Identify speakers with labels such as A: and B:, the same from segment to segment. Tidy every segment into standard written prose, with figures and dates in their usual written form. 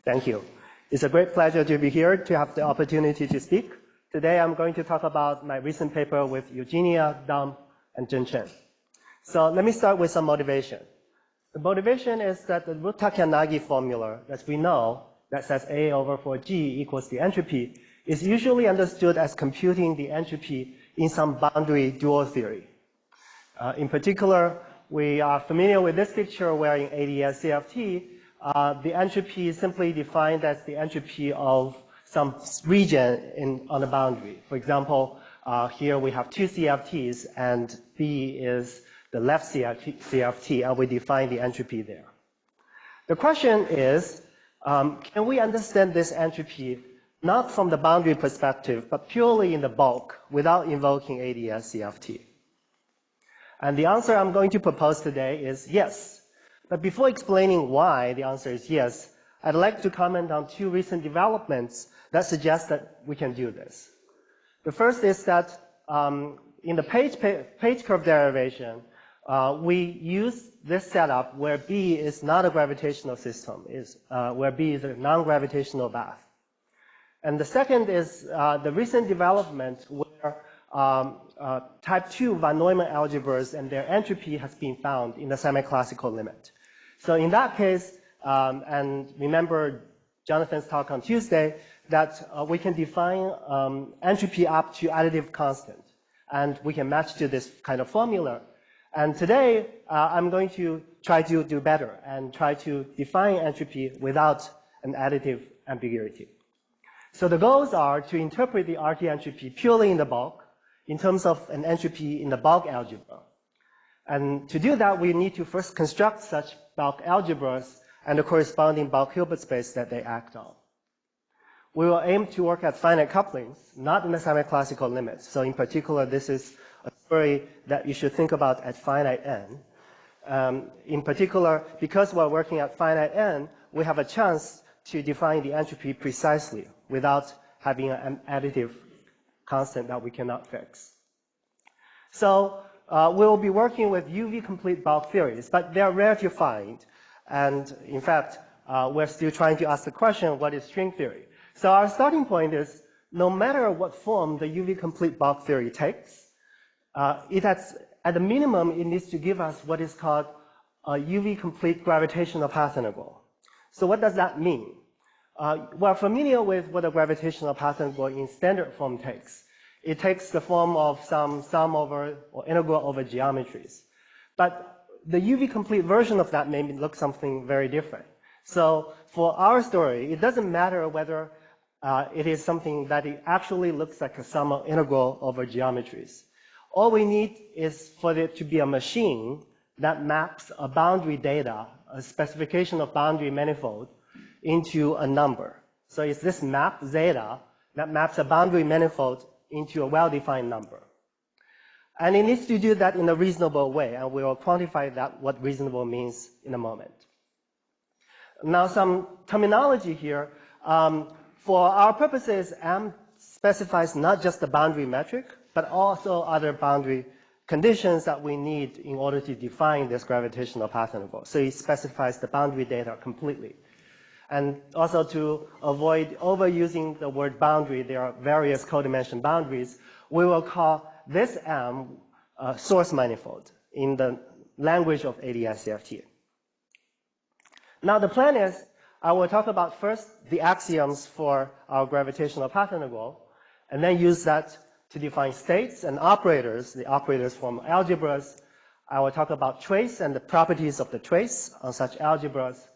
A: Thank you. It's a great pleasure to be here to have the opportunity to speak. Today I'm going to talk about my recent paper with Eugenia, Dom, and Zhen Chen. So let me start with some motivation. The motivation is that the Ruth-Takyanagi formula, as we know, that says A over 4G equals the entropy, is usually understood as computing the entropy in some boundary dual theory. In particular, we are familiar with this picture where in ADS-CFT, the entropy is simply defined as the entropy of some region on the boundary. For example, here we have two CFTs, and B is the left CFT, and we define the entropy there. The question is, can we understand this entropy not from the boundary perspective, but purely in the bulk without invoking ADS-CFT? And the answer I'm going to propose today is yes. But before explaining why the answer is yes, I'd like to comment on two recent developments that suggest that we can do this. The first is that in the page curve derivation, we use this setup where B is not a gravitational system, where B is a non-gravitational bath. And the second is the recent development where type 2 von Neumann algebras and their entropy has been found in the semi-classical limit. So in that case, and remember Jonathan's talk on Tuesday, that we can define entropy up to additive constant, and we can match to this kind of formula. And today, I'm going to try to do better and try to define entropy without an additive ambiguity. So the goals are to interpret the RT entropy purely in the bulk, in terms of an entropy in the bulk algebra. And to do that, we need to first construct such bulk algebras and the corresponding bulk Hilbert space that they act on. We will aim to work at finite couplings, not in the semi-classical limits. So in particular, this is a story that you should think about at finite n. In particular, because we're working at finite n, we have a chance to define the entropy precisely without having an additive constant that we cannot fix. So we'll be working with UV complete bulk theories, but they're rare to find. And in fact, we're still trying to ask the question, what is string theory? So our starting point is, no matter what form the UV complete bulk theory takes, at the minimum, it needs to give us what is called a UV complete gravitational path integral. So what does that mean? We're familiar with what a gravitational path integral in standard form takes. It takes the form of some sum over or integral over geometries. But the UV complete version of that may look something very different. So for our story, it doesn't matter whether it is something that it actually looks like a sum of integral over geometries. All we need is for it to be a machine that maps a boundary data, a specification of boundary manifold, into a number. So it's this map, zeta, that maps a boundary manifold into a well-defined number. And it needs to do that in a reasonable way, and we will quantify that, what reasonable means, in a moment. Now, some terminology here. For our purposes, M specifies not just the boundary metric, but also other boundary conditions that we need in order to define this gravitational path integral. So it specifies the boundary data completely. And also to avoid overusing the word boundary, there are various codimension boundaries. We will call this M source manifold in the language of ADS-CFT. Now the plan is, I will talk about first the axioms for our gravitational path integral, and then use that to define states and operators, the operators from algebras. I will talk about trace and the properties of the trace on such algebras.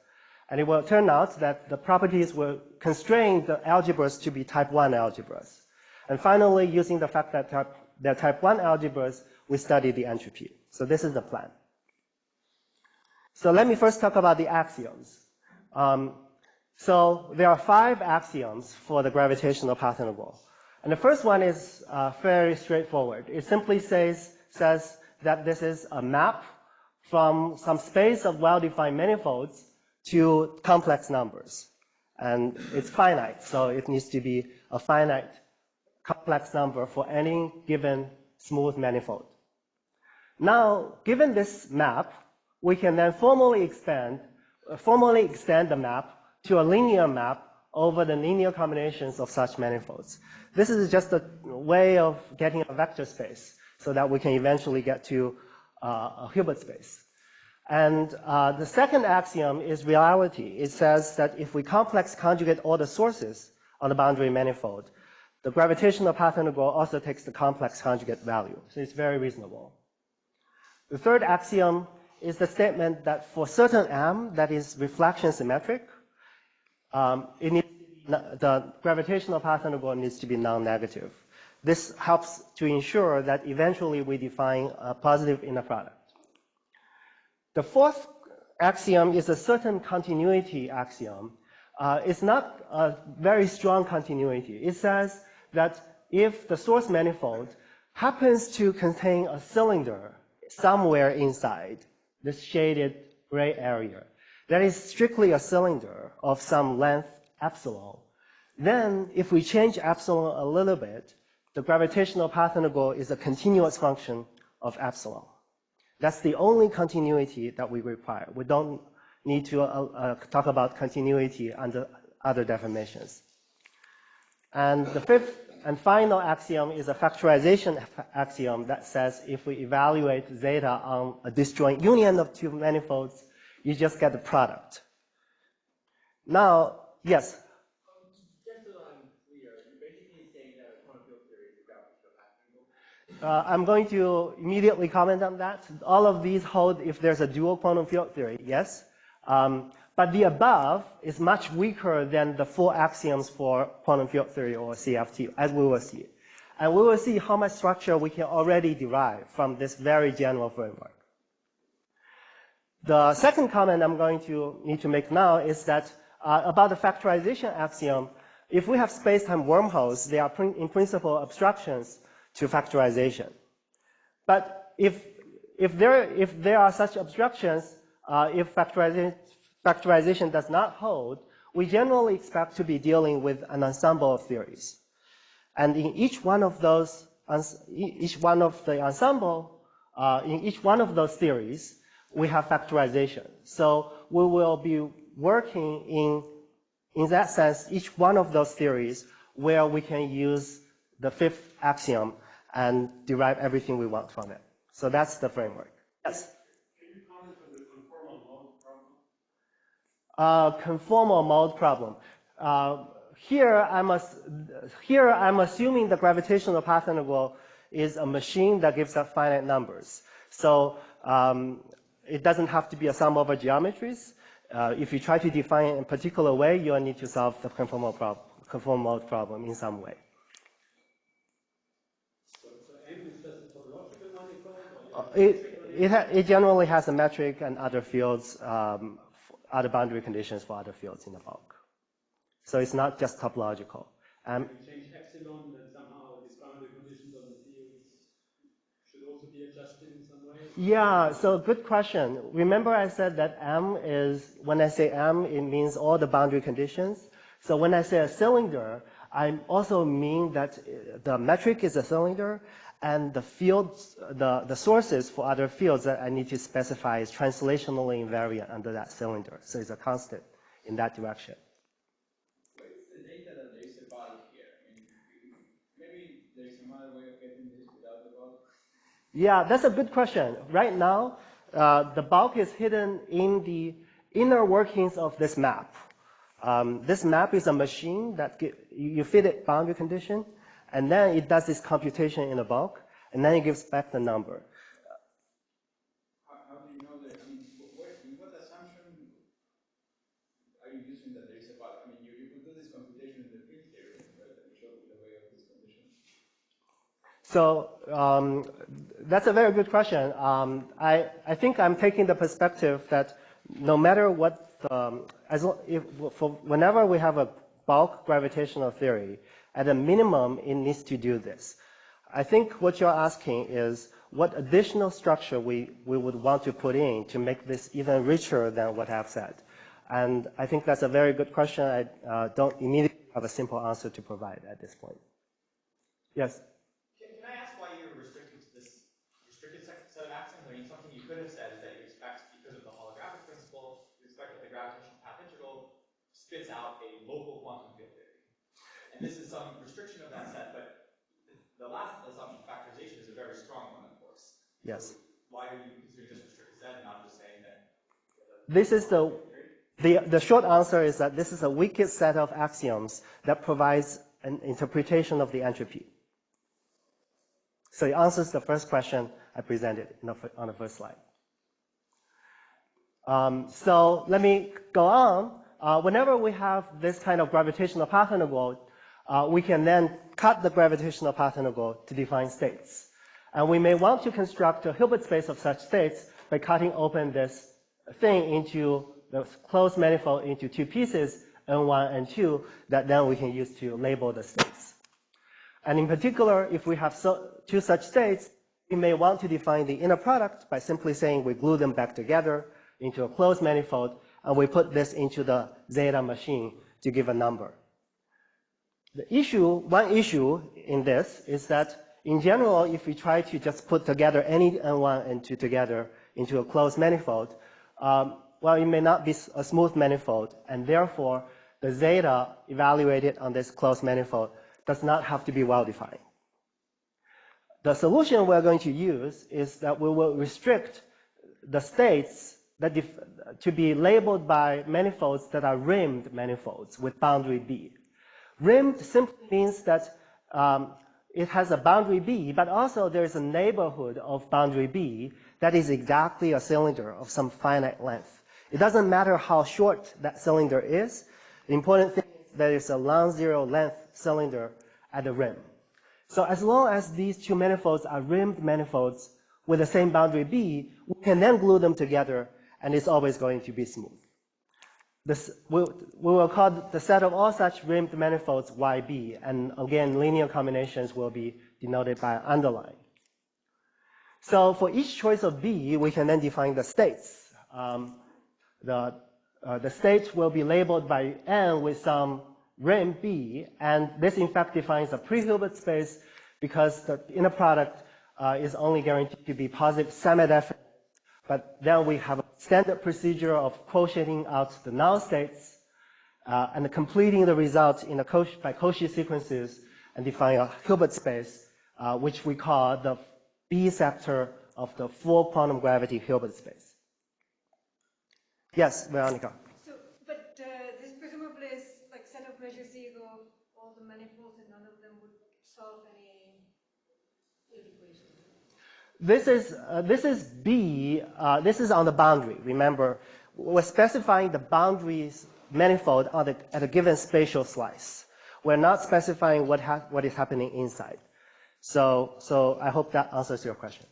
A: And it will turn out that the properties will constrain the algebras to be type 1 algebras. And finally, using the fact that they're type 1 algebras, we study the entropy. So this is the plan. So let me first talk about the axioms. So there are 5 axioms for the gravitational path integral. And the first one is very straightforward. It simply says that this is a map from some space of well-defined manifolds to complex numbers. And it's finite, so it needs to be a finite complex number for any given smooth manifold. Now, given this map, we can then formally extend the map to a linear map over the linear combinations of such manifolds. This is just a way of getting a vector space so that we can eventually get to a Hilbert space. And the second axiom is reality. It says that if we complex conjugate all the sources on the boundary manifold, the gravitational path integral also takes the complex conjugate value. So it's very reasonable. The third axiom is the statement that for certain M that is reflection symmetric, the gravitational path integral needs to be non-negative. This helps to ensure that eventually we define a positive inner product. The fourth axiom is a certain continuity axiom. It's not a very strong continuity. It says that if the source manifold happens to contain a cylinder somewhere inside this shaded gray area, that is strictly a cylinder of some length epsilon, then if we change epsilon a little bit, the gravitational path integral is a continuous function of epsilon. That's the only continuity that we require. We don't need to talk about continuity under other definitions. And the fifth and final axiom is a factorization axiom that says if we evaluate zeta on a disjoint union of two manifolds, you just get the product. Now, yes?
B: Just so I'm clear, you're basically saying that quantum field theory is a gravitational path integral?
A: I'm going to immediately comment on that. All of these hold if there's a dual quantum field theory, yes. But the above is much weaker than the four axioms for quantum field theory or CFT, as we will see. And we will see how much structure we can already derive from this very general framework. The second comment I'm going to need to make now is that about the factorization axiom, if we have space-time wormholes, they are in principle obstructions to factorization. But if there are such obstructions, if factorization does not hold, we generally expect to be dealing with an ensemble of theories. And in each one of those, in each one of those theories, we have factorization. So we will be working in that sense, each one of those theories where we can use the fifth axiom and derive everything we want from it. So that's the framework. Yes?
C: Can you comment on the conformal mode problem?
A: Conformal mode problem. Here I'm assuming the gravitational path integral is a machine that gives us finite numbers. So it doesn't have to be a sum over geometries. If you try to define it in a particular way, you'll need to solve the conformal mode problem in some way.
C: So M is just a topological manifold?
A: It generally has a metric and other fields, other boundary conditions for other fields in the bulk. So it's not just topological.
C: If you change epsilon, then somehow these boundary conditions on the fields should also be adjusted in some way?
A: Yeah, so good question. Remember I said that M is, when I say M, it means all the boundary conditions. So when I say a cylinder, I also mean that the metric is a cylinder, and the fields, the sources for other fields that I need to specify is translationally invariant under that cylinder. So it's a constant in that direction.
B: What is the data that there is a bulk here? I mean, maybe there's some other way of getting this without the bulk?
A: Yeah, that's a good question. Right now, the bulk is hidden in the inner workings of this map. This map is a machine that you feed it boundary condition, and then it does this computation in the bulk, and then it gives back the number.
B: How do you know that? I mean, in what assumption are you using that there is a bulk? I mean, you could do this computation in the field theory, right, that you showed with the way of this condition.
A: So that's a very good question. I think I'm taking the perspective that no matter what, whenever we have a bulk gravitational theory, at a minimum, it needs to do this. I think what you're asking is what additional structure we would want to put in to make this even richer than what I've said. And I think that's a very good question. I don't immediately have a simple answer to provide at this point. Yes?
D: Can I ask why you're restricted to this restricted set of axioms? I mean, something you could have said is that you expect, because of the holographic principle, you expect that the gravitational path integral spits out a local quantum field theory. And this is some restriction of that set, but the last assumption, factorization, is a very strong one, of course.
A: Yes.
D: So why are you considering just restricted set and not just saying that?
A: This is the short answer is that this is a wicked set of axioms that provides an interpretation of the entropy. So it answers the first question I presented on the first slide. So let me go on. Whenever we have this kind of gravitational path integral, we can then cut the gravitational path integral to define states. And we may want to construct a Hilbert space of such states by cutting open this thing into the closed manifold into two pieces, N1 and 2, that then we can use to label the states. And in particular, if we have two such states, we may want to define the inner product by simply saying we glue them back together into a closed manifold, and we put this into the zeta machine to give a number. One issue in this is that, in general, if we try to just put together any N1 and 2 together into a closed manifold, well, it may not be a smooth manifold, and therefore, the zeta evaluated on this closed manifold does not have to be well-defined. The solution we're going to use is that we will restrict the states that to be labeled by manifolds that are rimmed manifolds with boundary B. Rimmed simply means that it has a boundary B, but also there's a neighborhood of boundary B that is exactly a cylinder of some finite length. It doesn't matter how short that cylinder is. The important thing is that it's a non-zero length cylinder at the rim. So as long as these two manifolds are rimmed manifolds with the same boundary B, we can then glue them together, and it's always going to be smooth. We will call the set of all such rimmed manifolds YB, and again, linear combinations will be denoted by underline. So for each choice of B, we can then define the states. The states will be labeled by N with some rim B, and this in fact defines a pre-Hilbert space because the inner product is only guaranteed to be positive semi-definite. But then we have a standard procedure of quotienting out the null states and completing the results in by Cauchy sequences and define a Hilbert space, which we call the B sector of the full quantum gravity Hilbert space. Yes, Veronica.
E: So, but this presumably is like set of measures equal all the manifolds, and none of them would solve any equation.
A: This is B. This is on the boundary. Remember, we're specifying the boundaries manifold at a given spatial slice. We're not specifying what is happening inside. So I hope that answers your question.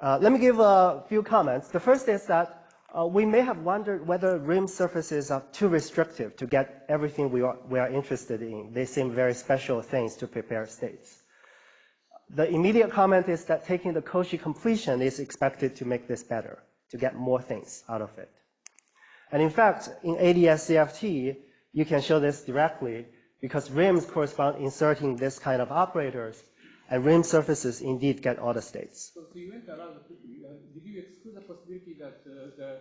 A: Let me give a few comments. The first is that we may have wondered whether rim surfaces are too restrictive to get everything we are interested in. They seem very special things to prepare states. The immediate comment is that taking the Cauchy completion is expected to make this better, to get more things out of it. And in fact, in ADS-CFT, you can show this directly because rims correspond inserting this kind of operators, and rim surfaces indeed get all the states.
C: So you went around, did you exclude the possibility that the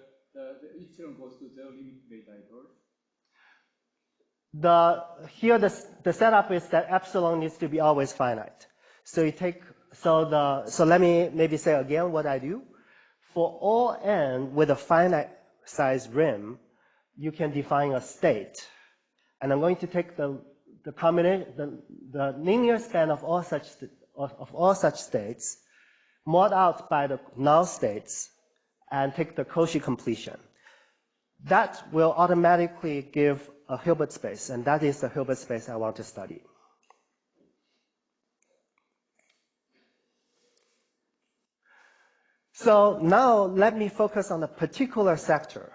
C: epsilon goes to zero limit may diverge?
A: Here the setup is that epsilon needs to be always finite. So let me maybe say again what I do. For all n with a finite size rim, you can define a state. And I'm going to take the linear span of all such states, mod out by the null states, and take the Cauchy completion. That will automatically give a Hilbert space, and that is the Hilbert space I want to study. So now let me focus on a particular sector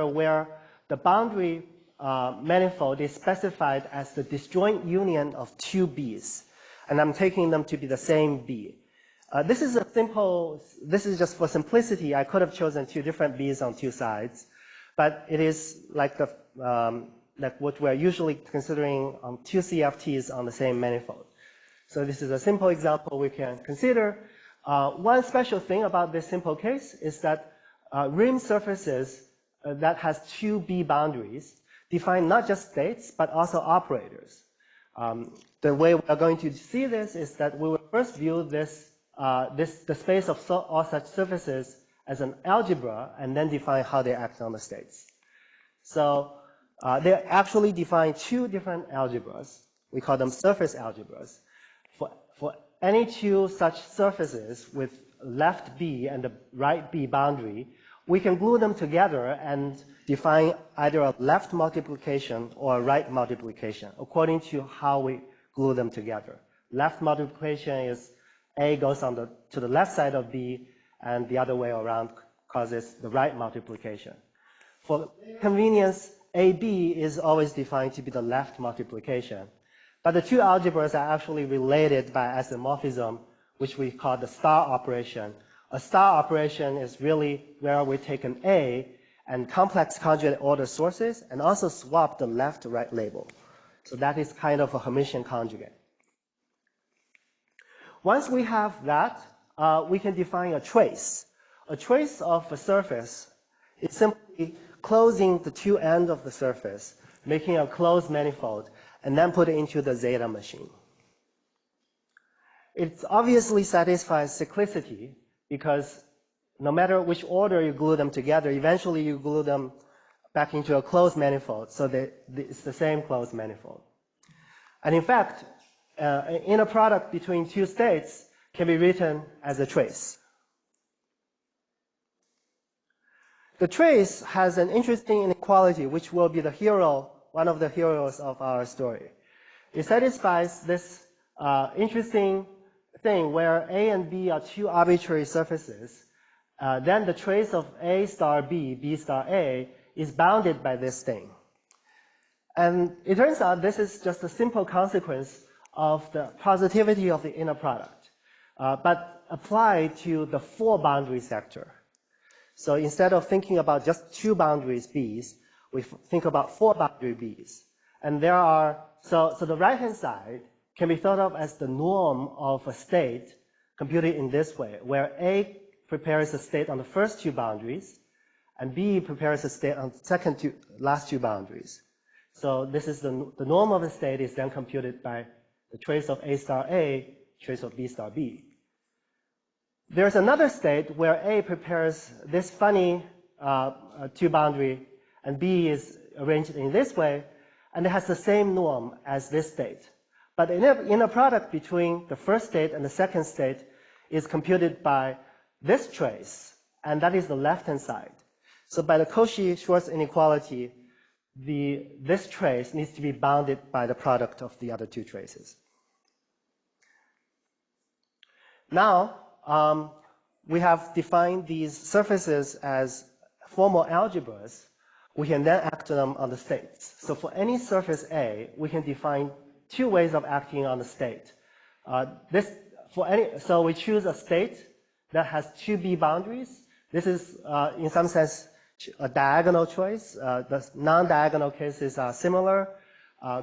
A: where the boundary manifold is specified as the disjoint union of two B's, and I'm taking them to be the same B. This is just for simplicity. I could have chosen two different B's on two sides, but it is like what we're usually considering on two CFTs on the same manifold. So this is a simple example we can consider. One special thing about this simple case is that rim surfaces that has two B boundaries define not just states, but also operators. The way we are going to see this is that we will first view the space of all such surfaces as an algebra, and then define how they act on the states. So they actually define two different algebras. We call them surface algebras. For any two such surfaces with left B and the right B boundary, we can glue them together and define either a left multiplication or a right multiplication according to how we glue them together. Left multiplication is A goes to the left side of B, and the other way around causes the right multiplication. For convenience, AB is always defined to be the left multiplication. But the two algebras are actually related by isomorphism, which we call the star operation. A star operation is really where we take an A and complex conjugate order sources and also swap the left-right label. So that is kind of a Hermitian conjugate. Once we have that, we can define a trace. A trace of a surface is simply closing the two ends of the surface, making a closed manifold, and then put it into the zeta machine. It obviously satisfies cyclicity because no matter which order you glue them together, eventually you glue them back into a closed manifold, so that it's the same closed manifold. And in fact, inner product between two states can be written as a trace. The trace has an interesting inequality, which will be the hero, one of the heroes of our story. It satisfies this interesting thing where A and B are two arbitrary surfaces. Then the trace of A star B, B star A, is bounded by this thing. And it turns out this is just a simple consequence of the positivity of the inner product, but applied to the four boundary sector. So instead of thinking about just two boundaries B's, we think about four boundary B's. And there are, so the right-hand side can be thought of as the norm of a state computed in this way, where A prepares a state on the first two boundaries, and B prepares a state on the last two boundaries. So this is the norm of a state is then computed by the trace of A star A, trace of B star B. There's another state where A prepares this funny two boundary, and B is arranged in this way, and it has the same norm as this state. But the inner product between the first state and the second state is computed by this trace, and that is the left-hand side. So by the Cauchy-Schwarz inequality, this trace needs to be bounded by the product of the other two traces. Now, we have defined these surfaces as formal algebras. We can then act them on the states. So for any surface A, we can define two ways of acting on the state. So we choose a state that has two B boundaries. This is, in some sense, a diagonal choice. The non-diagonal cases are similar,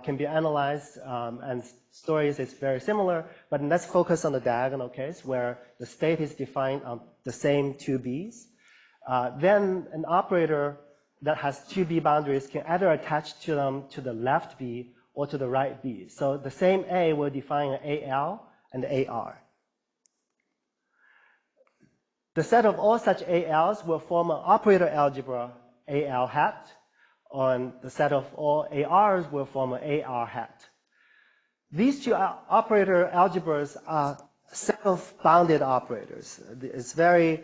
A: can be analyzed, and stories is very similar. But let's focus on the diagonal case where the state is defined on the same two B's. Then an operator that has two B boundaries can either attach to them to the left B or to the right B. So the same A will define an AL and AR. The set of all such ALs will form an operator algebra AL hat, and the set of all ARs will form an AR hat. These two operator algebras are self-bounded operators. It's very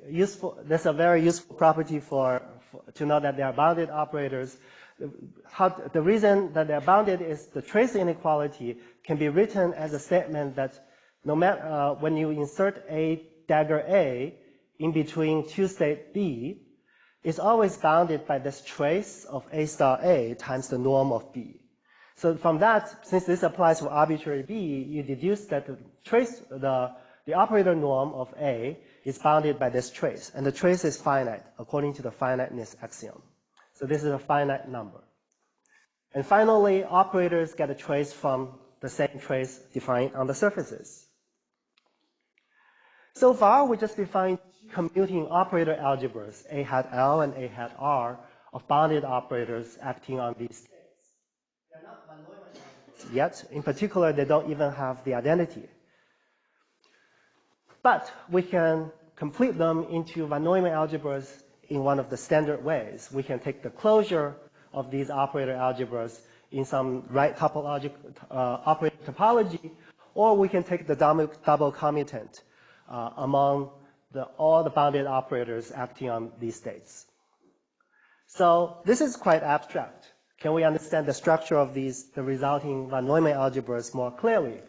A: useful. That's a very useful property to know that they are bounded operators. The reason that they're bounded is the trace inequality can be written as a statement that no matter when you insert a dagger A in between two state B, is always bounded by this trace of A star A times the norm of B. So from that, since this applies to arbitrary B, you deduce that the operator norm of A is bounded by this trace, and the trace is finite according to the finiteness axiom. So this is a finite number. And finally, operators get a trace from the same trace defined on the surfaces. So far, we just defined commuting operator algebras, A hat L and A hat R, of bounded operators acting on these states. They're not von Neumann algebras yet. In particular, they don't even have the identity. But we can complete them into von Neumann algebras in one of the standard ways. We can take the closure of these operator algebras in some right topologic operator topology, or we can take the double commutant among all the bounded operators acting on these states. So this is quite abstract. Can we understand the structure of the resulting von Neumann algebras more clearly?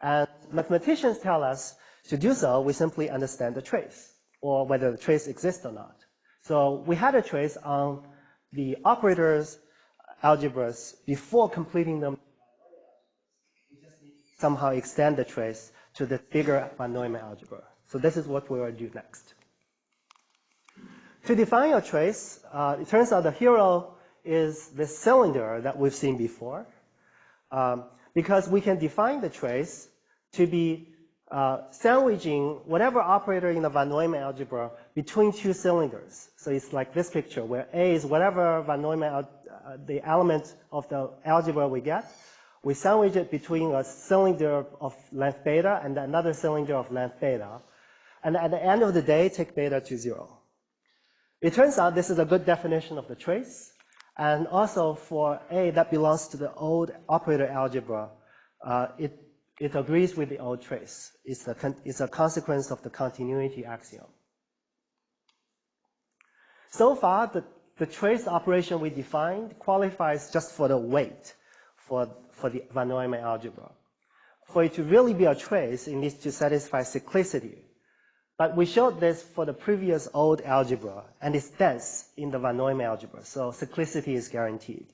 A: And mathematicians tell us to do so, we simply understand the trace, or whether the trace exists or not. So we had a trace on the operators algebras before completing them. We just need to somehow extend the trace to the bigger von Neumann algebra. So this is what we will do next. To define a trace, it turns out the hero is this cylinder that we've seen before, because we can define the trace to be sandwiching whatever operator in the von Neumann algebra between two cylinders. So it's like this picture, where A is whatever von Neumann, the element of the algebra we get. We sandwich it between a cylinder of length beta and another cylinder of length beta. And at the end of the day, take beta to 0. It turns out this is a good definition of the trace. And also for A that belongs to the old operator algebra, it agrees with the old trace. It's a consequence of the continuity axiom. So far, the trace operation we defined qualifies just for the weight for the von Neumann algebra. For it to really be a trace, it needs to satisfy cyclicity. But we showed this for the previous old algebra, and it's dense in the von Neumann algebra, so cyclicity is guaranteed.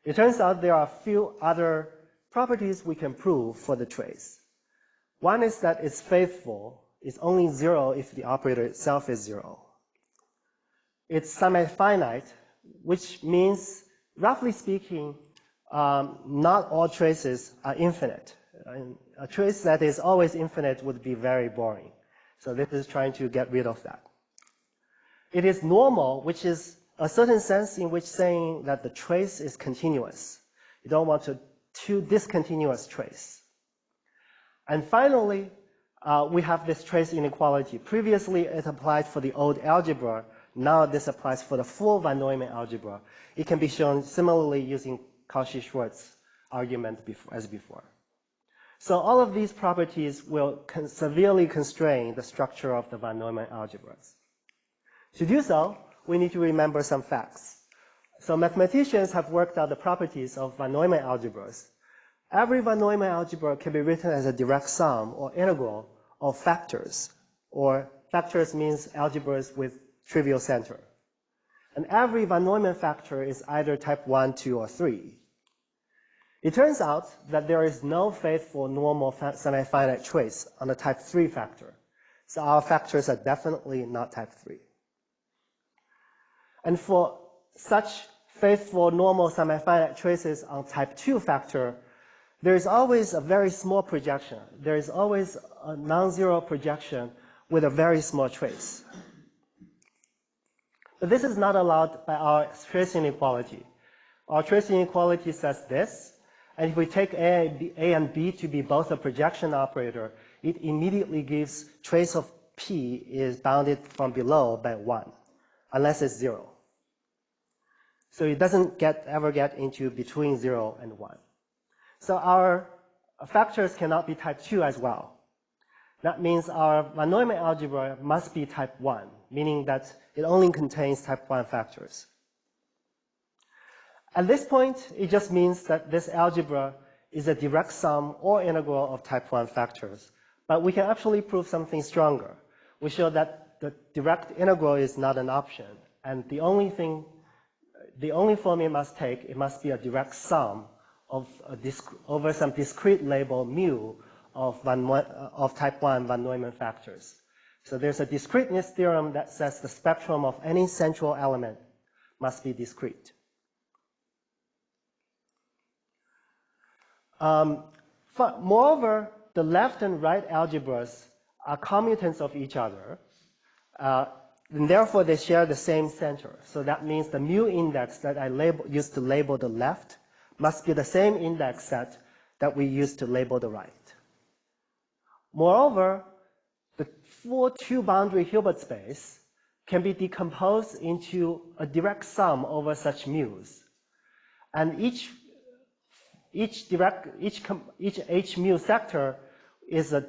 A: It turns out there are a few other properties we can prove for the trace. One is that it's faithful. It's only 0 if the operator itself is 0. It's semi-finite, which means, roughly speaking, not all traces are infinite. A trace that is always infinite would be very boring. So this is trying to get rid of that. It is normal, which is a certain sense in which saying that the trace is continuous. You don't want a too discontinuous trace. And finally, we have this trace inequality. Previously, it applied for the old algebra. Now this applies for the full von Neumann algebra. It can be shown similarly using Cauchy-Schwarz argument as before. So all of these properties will severely constrain the structure of the von Neumann algebras. To do so, we need to remember some facts. So mathematicians have worked out the properties of von Neumann algebras. Every von Neumann algebra can be written as a direct sum or integral of factors, or factors means algebras with trivial center. And every von Neumann factor is either type 1, 2, or 3. It turns out that there is no faithful normal semi-finite trace on the type 3 factor. So our factors are definitely not type 3. And for such faithful normal semi-finite traces on type 2 factor, there is always a very small projection. There is always a non-zero projection with a very small trace. But this is not allowed by our trace inequality. Our trace inequality says this, and if we take A and B to be both a projection operator, it immediately gives trace of P is bounded from below by 1, unless it's 0. So it doesn't ever get into between 0 and 1. So our factors cannot be type 2 as well. That means our von Neumann algebra must be type 1, meaning that it only contains type 1 factors. At this point, it just means that this algebra is a direct sum or integral of type 1 factors. But we can actually prove something stronger. We show that the direct integral is not an option. And the only form it must take, it must be a direct sum of over some discrete label mu of type 1 von Neumann factors. So there's a discreteness theorem that says the spectrum of any central element must be discrete. Moreover, the left and right algebras are commutants of each other, and therefore they share the same center. So that means the mu index that I used to label the left must be the same index set that we used to label the right. Moreover, the full two-boundary Hilbert space can be decomposed into a direct sum over such mu's. And each H mu sector is a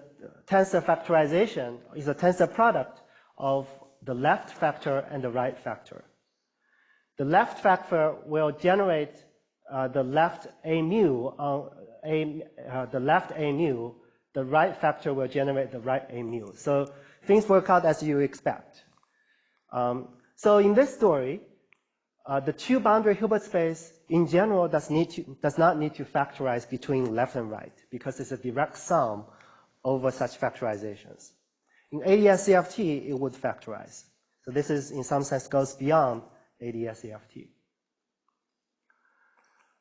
A: tensor factorization, is a tensor product of the left factor and the right factor. The left factor will generate the left A mu on the left A mu. The right factor will generate the right A mu. So things work out as you expect. So in this story, the two-boundary Hilbert space in general does not need to factorize between left and right because it's a direct sum over such factorizations. In ADS-CFT, it would factorize. So this is, in some sense, goes beyond ADS-CFT.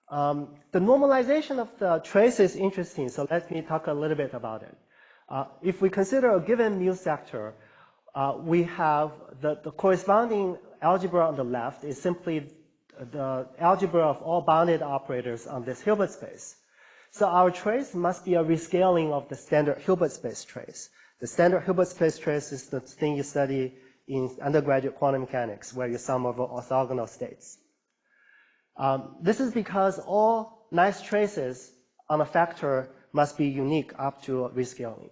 A: The normalization of the trace is interesting, so let me talk a little bit about it. If we consider a given mu sector, we have the corresponding algebra on the left is simply the algebra of all bounded operators on this Hilbert space. So our trace must be a rescaling of the standard Hilbert space trace. The standard Hilbert space trace is the thing you study in undergraduate quantum mechanics, where you sum over orthogonal states. This is because all nice traces on a factor must be unique up to rescaling.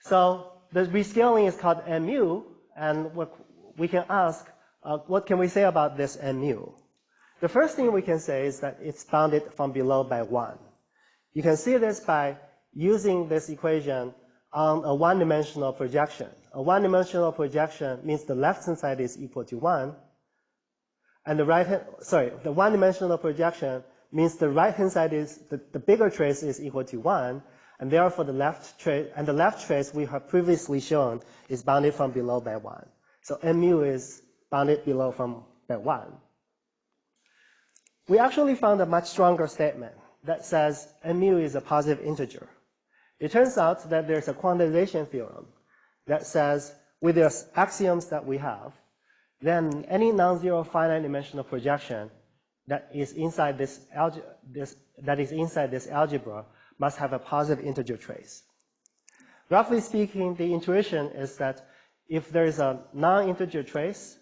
A: So the rescaling is called mu, and we can ask, what can we say about this mu? The first thing we can say is that it's bounded from below by 1. You can see this by using this equation on a one-dimensional projection. A one-dimensional projection means the left-hand side is equal to 1, and the one-dimensional projection means the right-hand side is, the bigger trace is equal to 1, and therefore the left trace we have previously shown is bounded from below by 1. So mu is bounded below by 1. We actually found a much stronger statement that says mu is a positive integer. It turns out that there's a quantization theorem that says with the axioms that we have, then any non-zero finite dimensional projection that is inside this algebra must have a positive integer trace. Roughly speaking, the intuition is that if there is a non-integer trace,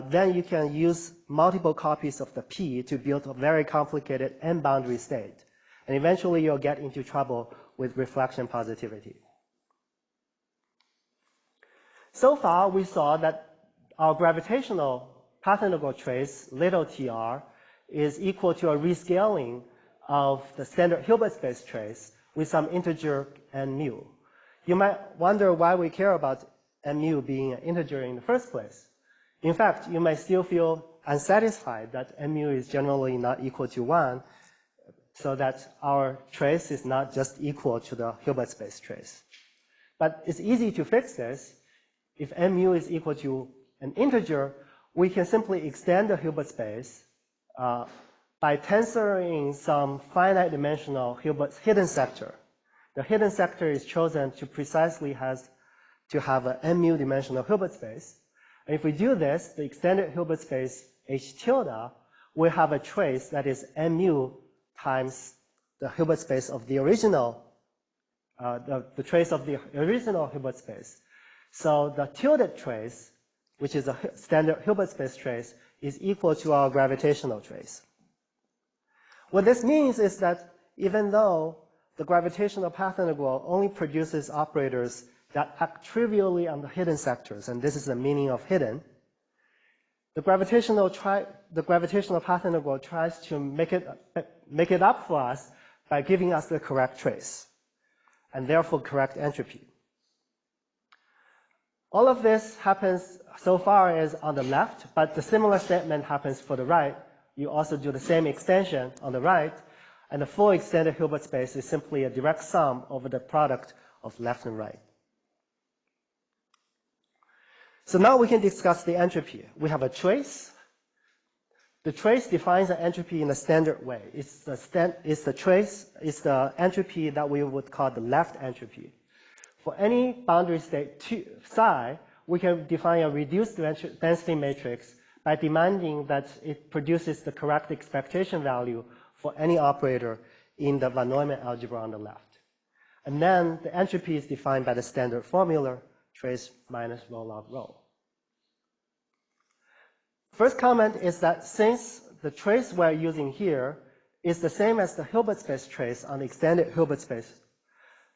A: then you can use multiple copies of the P to build a very complicated n-boundary state. And eventually you'll get into trouble with reflection positivity. So far, we saw that our gravitational path integral trace, little tr, is equal to a rescaling of the standard Hilbert space trace with some integer n mu. You might wonder why we care about n mu being an integer in the first place. In fact, you might still feel unsatisfied that n mu is generally not equal to 1, so that our trace is not just equal to the Hilbert space trace. But it's easy to fix this. If n mu is equal to an integer, we can simply extend the Hilbert space by tensoring some finite dimensional Hilbert hidden sector. The hidden sector is chosen to precisely have an n mu dimensional Hilbert space. And if we do this, the extended Hilbert space H tilde will have a trace that is n mu times the Hilbert space of the original, the trace of the original Hilbert space. So the tilde trace, which is a standard Hilbert space trace, is equal to our gravitational trace. What this means is that even though the gravitational path integral only produces operators that act trivially on the hidden sectors, and this is the meaning of hidden, the gravitational path integral tries to make it up for us by giving us the correct trace, and therefore correct entropy. All of this happens so far is on the left, but the similar statement happens for the right. You also do the same extension on the right, and the full extended Hilbert space is simply a direct sum over the product of left and right. So now we can discuss the entropy. We have a trace. The trace defines the entropy in a standard way. It's the entropy that we would call the left entropy. for any boundary state psi, we can define a reduced density matrix by demanding that it produces the correct expectation value for any operator in the von Neumann algebra on the left. And then the entropy is defined by the standard formula, trace minus rho log rho. First comment is that since the trace we're using here is the same as the Hilbert space trace on the extended Hilbert space,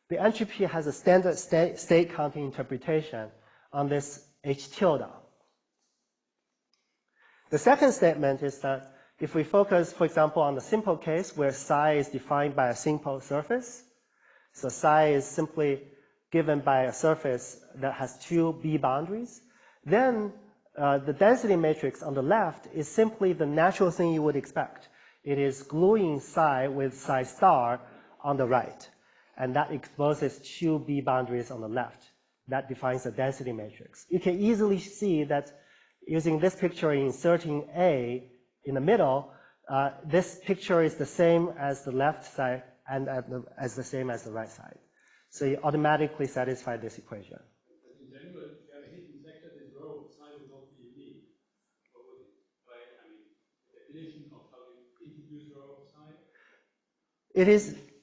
A: the entropy has a standard state counting interpretation on this H tilde. The second statement is that if we focus, for example, on the simple case where psi is defined by a simple surface, so psi is simply given by a surface that has two B boundaries, then the density matrix on the left is simply the natural thing you would expect. It is gluing psi with psi star on the right, and that exposes two B boundaries on the left. That defines the density matrix. You can easily see that using this picture and inserting A in the middle, this picture is the same as the left side and as the same as the right side. So you automatically satisfy this equation.
C: But in general, if you have a hidden sector, this row psi would not be unique. What would it, by, I mean, the definition of how you introduce row psi?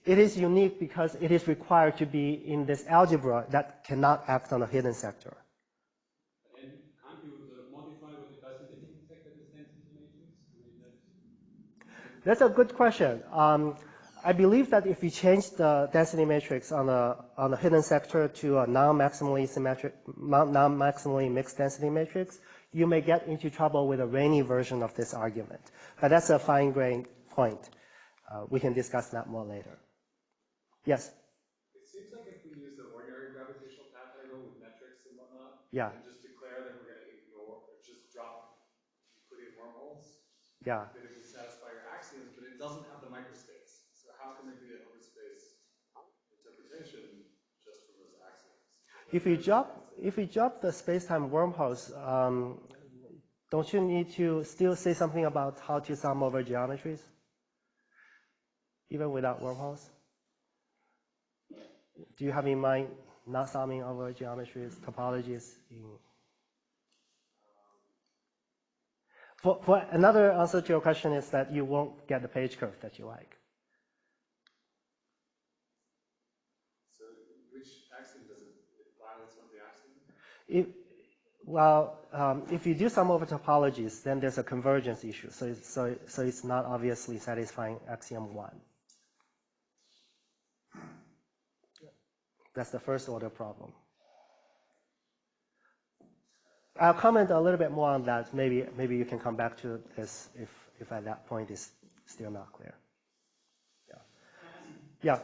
A: It is unique because it is required to be in this algebra that cannot act on a hidden sector.
C: And can't you sort of modify what it does with the hidden sector, this density matrix? I mean,
A: that's a good question. I believe that if you change the density matrix on a hidden sector to a non-maximally mixed density matrix, you may get into trouble with a rainy version of this argument. But that's a fine-grained point. We can discuss that more later. Yes?
F: It seems like if we use the ordinary gravitational path integral with metrics and whatnot,
A: yeah.
F: and just declare that we're going to ignore, or just drop Euclidean wormholes,
A: yeah.
F: that it would satisfy your axioms, but it doesn't have the microspace. So how can there be a Hilbert space interpretation just from those axioms?
A: If you drop the space-time wormholes, don't you need to still say something about how to sum over geometries? Even without wormholes? Do you have in mind not summing over geometries, topologies? For another answer to your question is that you won't get the page curve that you like.
F: So which axiom does it violates one of the axioms?
A: If you do sum over topologies, then there's a convergence issue. So it's not obviously satisfying axiom 1. That's the first order problem. I'll comment a little bit more on that. Maybe you can come back to this if at that point is still not clear. Yeah. Yeah.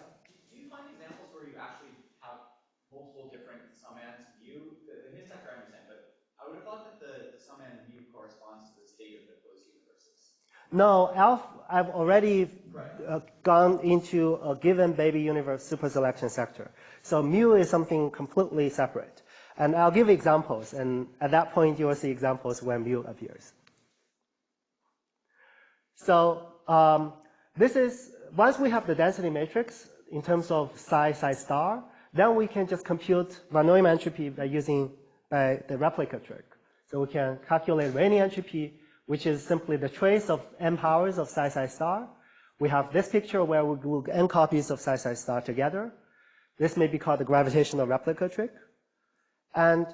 D: Do you find examples where you actually have multiple different summands mu? The hidden sector I understand, but I would have thought that the summand mu corresponds to the state of the closed universes.
A: No, I've already gone into a given baby universe superselection sector. So mu is something completely separate. And I'll give examples, and at that point you will see examples where mu appears. So this is, once we have the density matrix in terms of psi star, then we can just compute von Neumann entropy by using the replica trick. So we can calculate Rayleigh entropy, which is simply the trace of n powers of psi star. We have this picture where we glue n copies of psi star together. This may be called the gravitational replica trick. And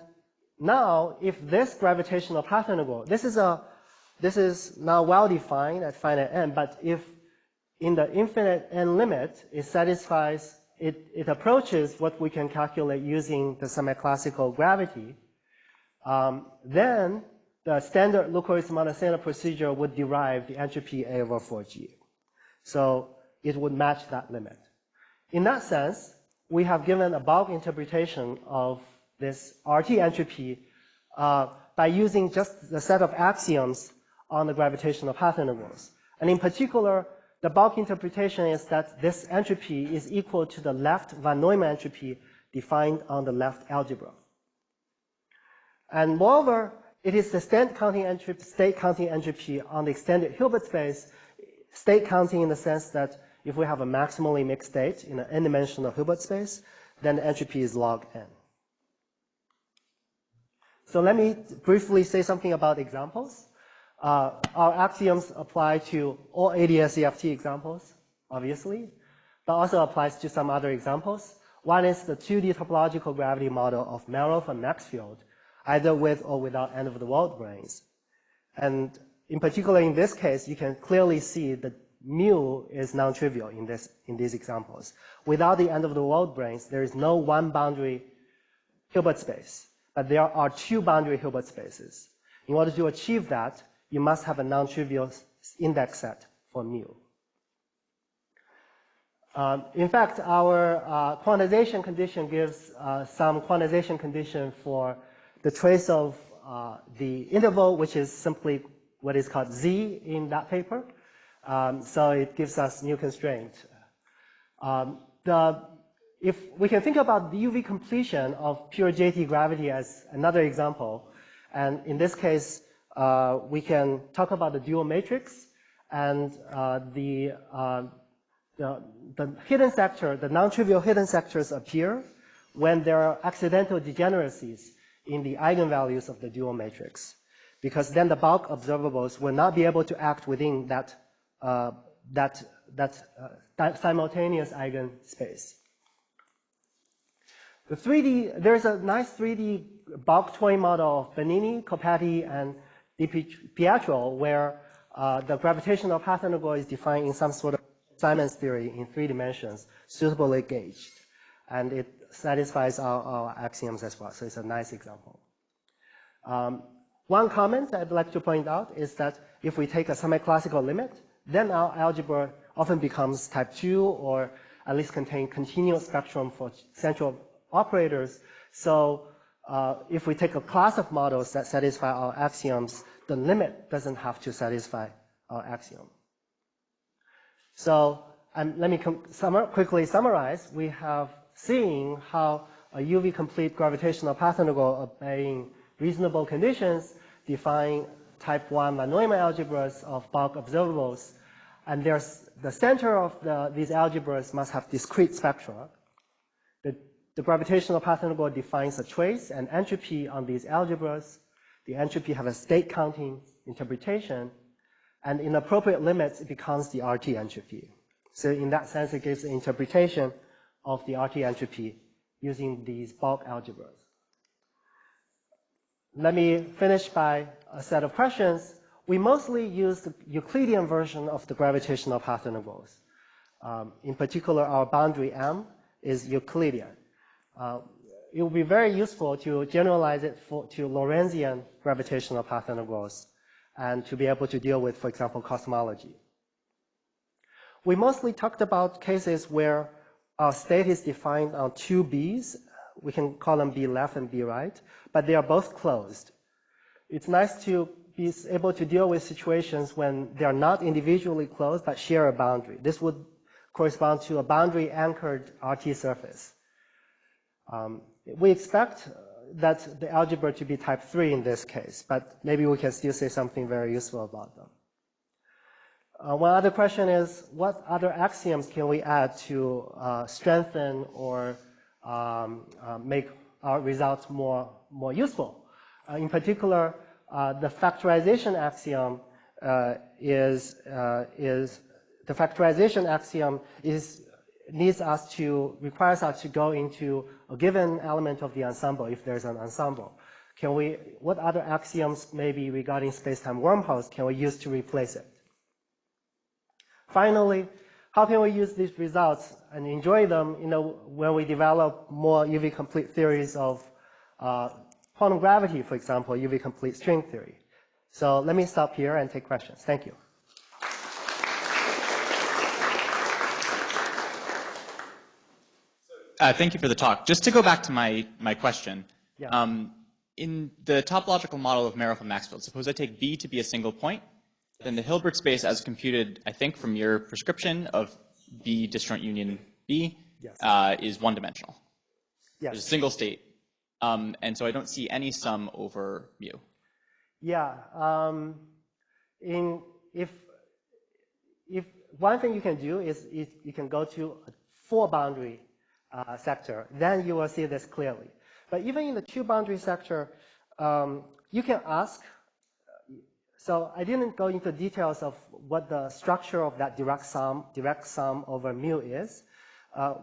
A: now, if this gravitational path integral, this is now well defined at finite n, but if in the infinite n limit, it satisfies, it approaches what we can calculate using the semi-classical gravity, then the standard Lucas-Montesano procedure would derive the entropy A over 4G. So it would match that limit. In that sense, we have given a bulk interpretation of this RT entropy by using just the set of axioms on the gravitational path integrals. And in particular, the bulk interpretation is that this entropy is equal to the left von Neumann entropy defined on the left algebra. And moreover, it is the state counting entropy on the extended Hilbert space, state counting in the sense that if we have a maximally mixed state in an n-dimensional Hilbert space, then the entropy is log n. So let me briefly say something about examples. Our axioms apply to all ADS-CFT examples, obviously, but also applies to some other examples. One is the 2D topological gravity model of Merrill and Maxfield, either with or without end-of-the-world branes. And in particular, in this case, you can clearly see that mu is non-trivial in these examples. Without the end-of-the-world branes, there is no one boundary Hilbert space, but there are two boundary Hilbert spaces. In order to achieve that, you must have a non-trivial index set for mu. In fact, our quantization condition gives some quantization condition for the trace of the interval, which is simply what is called Z in that paper. So it gives us new constraint. If we can think about the UV completion of pure JT gravity as another example, and in this case, we can talk about the dual matrix and the hidden sector, the non-trivial hidden sectors appear when there are accidental degeneracies in the eigenvalues of the dual matrix, because then the bulk observables will not be able to act within that simultaneous eigenspace. There's a nice 3D bulk toy model of Benini, Copati, and Di Pietro, where the gravitational path integral is defined in some sort of Simon's theory in 3 dimensions, suitably gauged. And it satisfies our axioms as well, so it's a nice example. One comment I'd like to point out is that if we take a semi-classical limit, then our algebra often becomes type 2, or at least contain continuous spectrum for central operators. So if we take a class of models that satisfy our axioms, the limit doesn't have to satisfy our axiom. So let me quickly summarize. We have seen how a UV complete gravitational path integral obeying reasonable conditions define type 1 von Neumann algebras of bulk observables. And there's the center of these algebras must have discrete spectra. The gravitational path integral defines a trace and entropy on these algebras. The entropy have a state counting interpretation. And in appropriate limits, it becomes the RT entropy. So in that sense, it gives the interpretation of the RT entropy using these bulk algebras. Let me finish by a set of questions. We mostly use the Euclidean version of the gravitational path integrals. In particular, our boundary M is Euclidean. It will be very useful to generalize it to Lorentzian gravitational path integrals and to be able to deal with, for example, cosmology. We mostly talked about cases where our state is defined on two B's. We can call them B left and B right, but they are both closed. It's nice to be able to deal with situations when they are not individually closed but share a boundary. This would correspond to a boundary anchored RT surface. We expect that the algebra to be type 3 in this case, but maybe we can still say something very useful about them. One other question is, what other axioms can we add to strengthen or make our results more useful? In particular, the factorization axiom requires us to go into a given element of the ensemble if there's an ensemble. What other axioms maybe regarding space-time wormholes can we use to replace it? Finally, how can we use these results and enjoy them when we develop more UV complete theories of quantum gravity, for example, UV complete string theory? So let me stop here and take questions. Thank you.
D: Thank you for the talk. Just to go back to my question,
A: yeah.
D: In the topological model of Merrill and Maxfield, suppose I take B to be a single point, then the Hilbert space as computed, I think, from your prescription of B disjoint union B
A: yes.
D: Is one-dimensional.
A: Yes.
D: There's a single state. And so I don't see any sum over mu.
A: Yeah. If one thing you can do is you can go to a 4-boundary sector, then you will see this clearly. But even in the two-boundary sector, you can ask. So I didn't go into details of what the structure of that direct sum over mu is.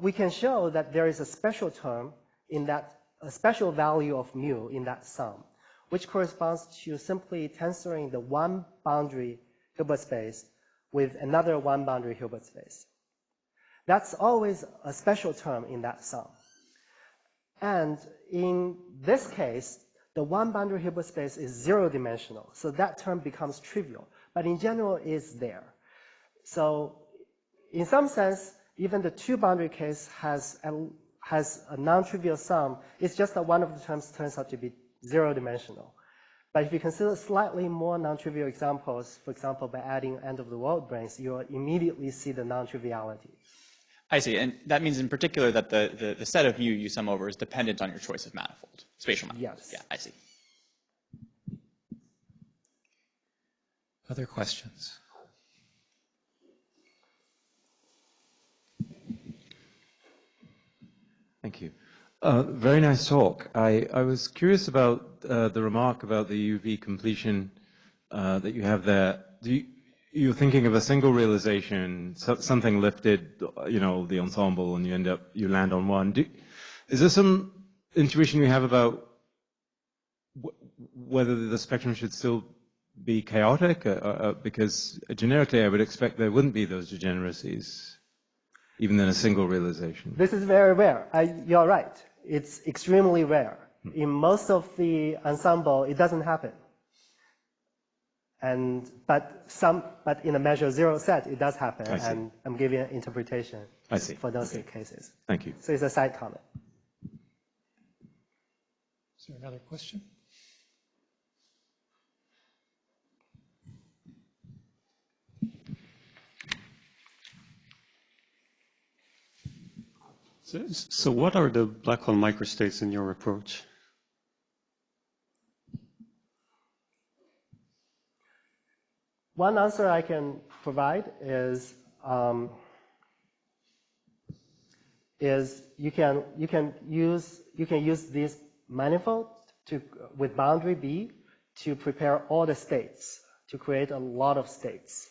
A: We can show that there is a special term in that, a special value of mu in that sum, which corresponds to simply tensoring the one boundary Hilbert space with another one boundary Hilbert space. That's always a special term in that sum. And in this case, the one boundary Hilbert space is zero-dimensional, so that term becomes trivial. But in general, it's there. So in some sense, even the two-boundary case has a non-trivial sum. It's just that one of the terms turns out to be zero-dimensional. But if you consider slightly more non-trivial examples, for example, by adding end-of-the-world branes, you'll immediately see the non-triviality.
G: I see, and that means in particular that the set of mu you sum over is dependent on your choice of manifold, spatial manifold.
A: Yes.
G: Yeah, I see.
H: Other questions?
I: Thank you. Very nice talk. I was curious about the remark about the UV completion that you have there. You're thinking of a single realization, something lifted, you know, the ensemble, and you land on one. Is there some intuition you have about whether the spectrum should still be chaotic? Because generically, I would expect there wouldn't be those degeneracies, even in a single realization.
A: This is very rare. You're right. It's extremely rare. In most of the ensemble, it doesn't happen. But in a measure zero set, it does happen, and I'm giving an interpretation for those cases.
I: Thank you.
A: So it's a side comment.
H: Is there another question?
J: So what are the black hole microstates in your approach?
A: One answer I can provide is you can use this manifold with boundary B to prepare all the states, to create a lot of states.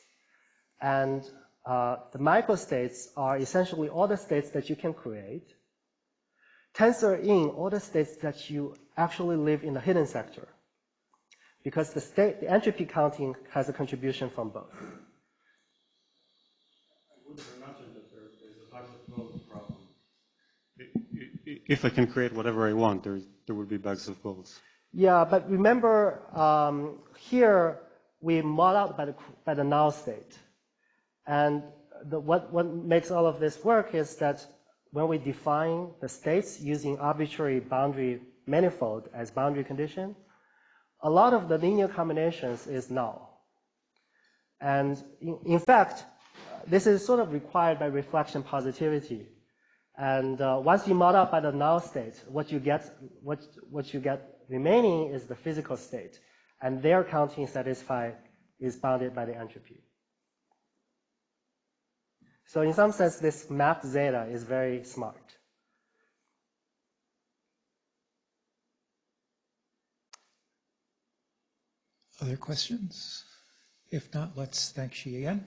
A: And the microstates are essentially all the states that you can create. Tensor in all the states that you actually live in the hidden sector, because the entropy counting has a contribution from both.
J: I would have imagined that there is a bags of balls problem. If I can create whatever I want, there would be bags of balls.
A: Yeah, but remember, here we mod out by the null state. And what makes all of this work is that when we define the states using arbitrary boundary manifold as boundary condition, a lot of the linear combinations is null. And in fact, this is sort of required by reflection positivity. And once you mod out by the null state, what you get remaining is the physical state. And their counting satisfied is bounded by the entropy. So in some sense, this map zeta is very smart.
H: Other questions? If not, let's thank Xi again.